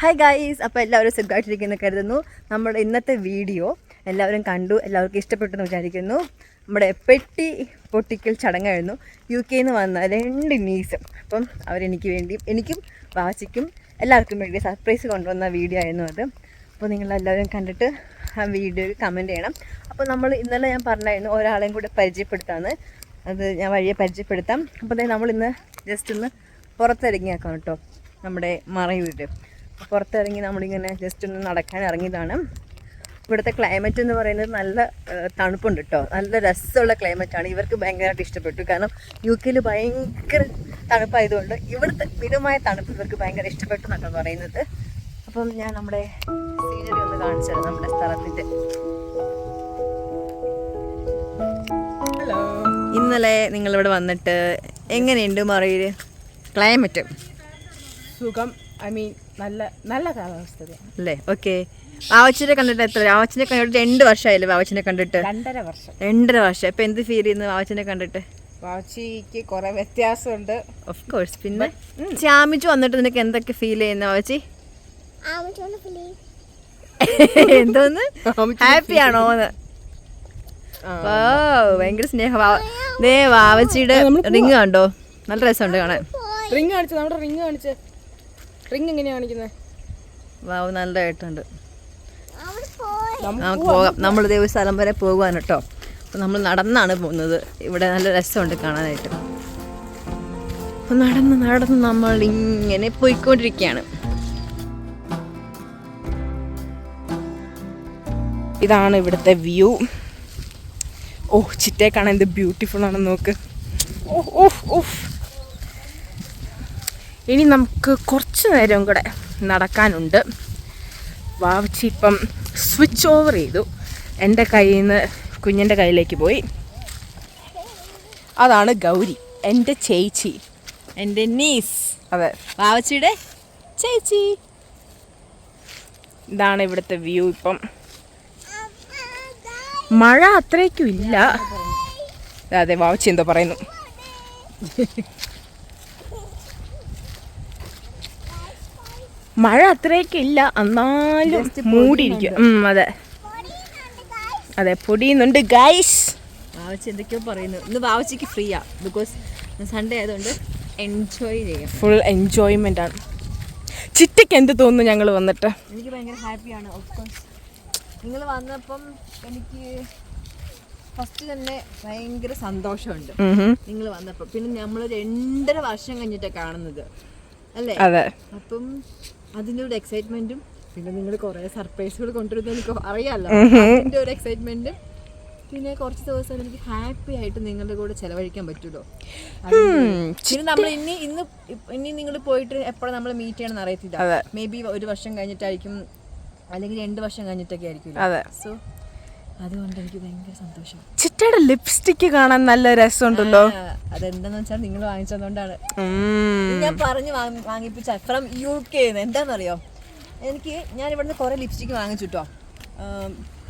Hi guys, അപ്പോൾ എല്ലാവരും സുഖമായിട്ടിരിക്കുന്നു കരുതുന്നു. നമ്മുടെ ഇന്നത്തെ വീഡിയോ എല്ലാവരും കണ്ടു, എല്ലാവർക്കും ഇഷ്ടപ്പെട്ടെന്ന് വിചാരിക്കുന്നു. നമ്മുടെ പെട്ടി പൊട്ടിക്കൽ ചടങ്ങായിരുന്നു. UK നിന്ന് വന്ന 2 നീസും. അപ്പം അവരെനിക്ക് വേണ്ടി, എനിക്കും വാച്ചിക്കും എല്ലാവർക്കും വേണ്ടി സർപ്രൈസ് കൊണ്ടുവന്ന വീഡിയോ ആയിരുന്നു അത്. അപ്പോൾ നിങ്ങളെല്ലാവരും കണ്ടിട്ട് ആ വീഡിയോയിൽ കമൻറ്റ് ചെയ്യണം. അപ്പോൾ നമ്മൾ ഇന്നലെ ഞാൻ പറഞ്ഞായിരുന്നു ഒരാളെയും കൂടെ പരിചയപ്പെടുത്താമെന്ന്. അത് ഞാൻ വഴിയെ പരിചയപ്പെടുത്താം. അപ്പോൾ നമ്മളിന്ന് ജസ്റ്റ് ഒന്ന് പുറത്തിറങ്ങിയാക്കാം കേട്ടോ, നമ്മുടെ മറയൂര് പുറത്തിറങ്ങി നമ്മളിങ്ങനെ ജസ്റ്റ് ഒന്ന് നടക്കാൻ ഇറങ്ങിയതാണ്. ഇവിടുത്തെ ക്ലൈമറ്റ് എന്ന് പറയുന്നത് നല്ല തണുപ്പുണ്ട് കേട്ടോ, നല്ല രസമുള്ള ക്ലൈമറ്റാണ്. ഇവർക്ക് ഭയങ്കരമായിട്ട് ഇഷ്ടപ്പെട്ടു. കാരണം UK ഭയങ്കര തണുപ്പായതുകൊണ്ട് ഇവിടുത്തെ മിതമായ തണുപ്പ് ഇവർക്ക് ഭയങ്കര ഇഷ്ടപ്പെട്ടു എന്നാണ് പറയുന്നത്. അപ്പം ഞാൻ നമ്മുടെ സീനറി ഒന്ന് കാണിച്ചത് നമ്മുടെ സ്ഥലത്തിൻ്റെ. ഇന്നലെ നിങ്ങളിവിടെ വന്നിട്ട് എങ്ങനെയുണ്ട് മറയൂര് ക്ലൈമറ്റ്? സുഖം, നല്ല നല്ല കാലാവസ്ഥ അല്ലേ? ഓക്കെ. വാവച്ചിനെ കണ്ടിട്ട് എത്ര? വാവച്ചിനെ കണ്ടിട്ട് 2 വർഷമായില്ലേ വാവച്ചിനെ കണ്ടിട്ട്? 2.5 വർഷം. ഇപ്പം എന്ത് ഫീൽ ചെയ്യുന്നു വാവച്ചിനെ കണ്ടിട്ട്? വാവച്ചിക്ക് കുറെ വ്യത്യാസമുണ്ട്. Of course. പിന്നെ ചാമിച്ചു വന്നിട്ട് നിനക്ക് എന്തൊക്കെ ഫീൽ ചെയ്യുന്നു വാവച്ചി? എന്തോന്ന്, ഹാപ്പി ആണോന്ന്? ഭയങ്കര സ്നേഹം. വാവച്ചിയുടെ റിങ് കണ്ടോ? നല്ല രസമുണ്ട് കാണാൻ. റിങ് കാണിച്ചു, നമ്മുടെ റിങ് കാണിച്ച്. റിങ് എങ്ങനെയാ കാണിക്കുന്നത്? വാവ്, നല്ലതായിട്ടുണ്ട്. നമുക്ക് പോകാം. നമ്മളിതേ ഒരു സ്ഥലം വരെ പോകുവാൻ കേട്ടോ. അപ്പോൾ നമ്മൾ നടന്നാണ് പോകുന്നത്. ഇവിടെ നല്ല രസമുണ്ട് കാണാനായിട്ട്. അപ്പോൾ നടന്ന് നമ്മൾ ഇങ്ങനെ പോയിക്കൊണ്ടിരിക്കുകയാണ്. ഇതാണ് ഇവിടുത്തെ വ്യൂ. ചിറ്റയെ കാണാൻ എന്ത് ബ്യൂട്ടിഫുൾ ആണെന്ന് നോക്ക്. ഇനി നമുക്ക് കുറച്ച് നേരം കൂടെ നടക്കാനുണ്ട്. വാവച്ചി ഇപ്പം സ്വിച്ച് ഓവർ ചെയ്തു. എൻ്റെ കയ്യിൽ നിന്ന് കുഞ്ഞിൻ്റെ കയ്യിലേക്ക് പോയി. അതാണ് ഗൗരി, എൻ്റെ ചേച്ചി, എൻ്റെ നീസ്. അതെ, വാവച്ചിയുടെ ചേച്ചി. ഇതാണ് ഇവിടുത്തെ വ്യൂ. ഇപ്പം മഴ അത്രയ്ക്കും ഇല്ല. അതെ, വാവച്ചി എന്തോ പറയുന്നു. മഴ അത്രയ്ക്കും ഇല്ല, എന്നാലും മൂടിയിരിക്കും. അതെ, പൊടിയുന്നുണ്ട് ഗൈസ്. വാവച്ചി എന്തൊക്കെയോ പറയുന്നു. ഇന്ന് വാവച്ചിക്ക് ഫ്രീയാ, ബിക്കോസ് സൺഡേ ആയതുകൊണ്ട് എൻജോയ് ചെയ്യാം. ഫുൾ എൻജോയ്മെൻ്റ് ആണ്. ചിറ്റയ്ക്ക് എന്ത് തോന്നുന്നു ഞങ്ങൾ വന്നിട്ട്? എനിക്ക് ഭയങ്കര ഹാപ്പിയാണ്. ഓഫ് കോഴ്സ് നിങ്ങൾ വന്നപ്പം എനിക്ക് ഫസ്റ്റ് തന്നെ ഭയങ്കര സന്തോഷമുണ്ട് നിങ്ങൾ വന്നപ്പോൾ. പിന്നെ നമ്മൾ 2.5 വർഷം കഴിഞ്ഞിട്ടാണ് കാണുന്നത് അല്ലേ? അതെ. അപ്പം അതിൻ്റെ ഒരു എക്സൈറ്റ്മെന്റും പിന്നെ നിങ്ങൾ കുറേ സർപ്രൈസുകൾ കൊണ്ടുവരുന്നത് എനിക്ക് അറിയാമല്ലോ. അതിൻ്റെ ഒരു എക്സൈറ്റ്മെന്റും പിന്നെ കുറച്ച് ദിവസം എനിക്ക് ഹാപ്പി ആയിട്ട് നിങ്ങളുടെ കൂടെ ചെലവഴിക്കാൻ പറ്റുമല്ലോ. പിന്നെ നമ്മൾ ഇനി നിങ്ങൾ പോയിട്ട് എപ്പോഴും നമ്മൾ മീറ്റ് ചെയ്യണമെന്ന് അറിയത്തില്ല. മേ ബി 1 വർഷം കഴിഞ്ഞിട്ടായിരിക്കും, അല്ലെങ്കിൽ 2 വർഷം കഴിഞ്ഞിട്ടൊക്കെ ആയിരിക്കും. സോ അതുകൊണ്ട് എനിക്ക് ഭയങ്കര സന്തോഷം. ചിറ്റയുടെ ലിപ്സ്റ്റിക്ക് കാണാൻ നല്ല രസമുണ്ടല്ലോ. അതെന്താന്ന് വെച്ചാൽ നിങ്ങൾ വാങ്ങിച്ചതുകൊണ്ടാണ്. ഞാൻ പറഞ്ഞ് വാങ്ങിപ്പിച്ച ഫ്രം UK. എന്താണെന്നറിയോ, ഞാൻ ഇവിടുന്ന് കുറേ ലിപ്സ്റ്റിക്ക് വാങ്ങിച്ചു കേട്ടോ.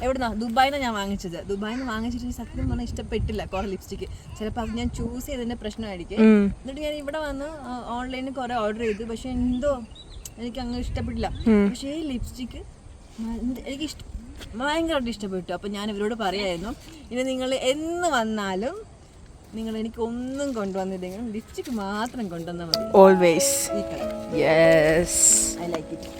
എവിടുന്നാ? ദുബായിന്ന് ഞാൻ വാങ്ങിച്ചത്. ദുബായിന്ന് വാങ്ങിച്ചിട്ട് സത്യം പറഞ്ഞാൽ ഇഷ്ടപ്പെട്ടില്ല കുറേ ലിപ്സ്റ്റിക്ക്. ചിലപ്പോൾ അത് ഞാൻ ചൂസ് ചെയ്തതിൻ്റെ പ്രശ്നമായിരിക്കും. എന്നിട്ട് ഞാൻ ഇവിടെ വന്ന് ഓൺലൈനിൽ കുറേ ഓർഡർ ചെയ്തു. പക്ഷെ എന്തോ എനിക്ക് അങ്ങ് ഇഷ്ടപ്പെട്ടില്ല. പക്ഷേ ഈ ലിപ്സ്റ്റിക്ക് എനിക്ക് ഭയങ്കരമായിട്ട് ഇഷ്ടപ്പെട്ടു. അപ്പം ഞാൻ ഇവരോട് പറയായിരുന്നു, ഇനി നിങ്ങൾ എന്ന് വന്നാലും നിങ്ങൾ എനിക്ക് ഒന്നും കൊണ്ടുവന്നില്ലെങ്കിലും ലിപ്സ്റ്റിക്ക് മാത്രം കൊണ്ടുവന്നാൽ മതി. Always. Yes, I like it.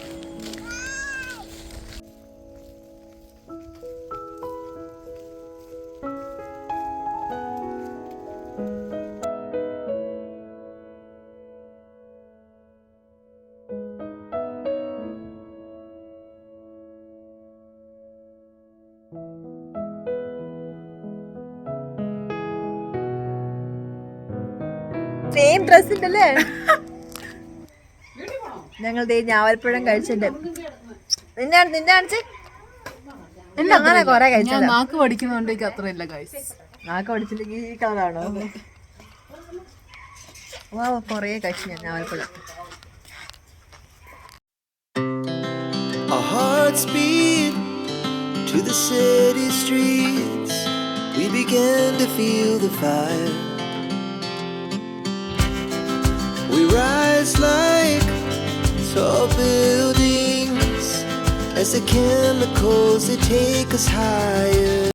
Same dress ഉണ്ടല്ലേ? ഞങ്ങൾ ഞാവൽപ്പഴം കഴിച്ചിട്ടുണ്ട്. നിന്നെ കാണിച്ച് അങ്ങനെ കൊറേ കഴിച്ചത്. നാക്ക് പഠിക്കുന്നോണ്ട് അത്രയില്ല ഗൈസ്. നാക്ക് പഠിച്ചില്ലെങ്കിൽ ഈ കളറാണോ? കൊറേ കഴിച്ചു ഞാൻ ഞാവൽപ്പഴം. Our hearts beat to the city streets. We began to feel the fire. We rise like tall buildings. as the chemicals they take us higher.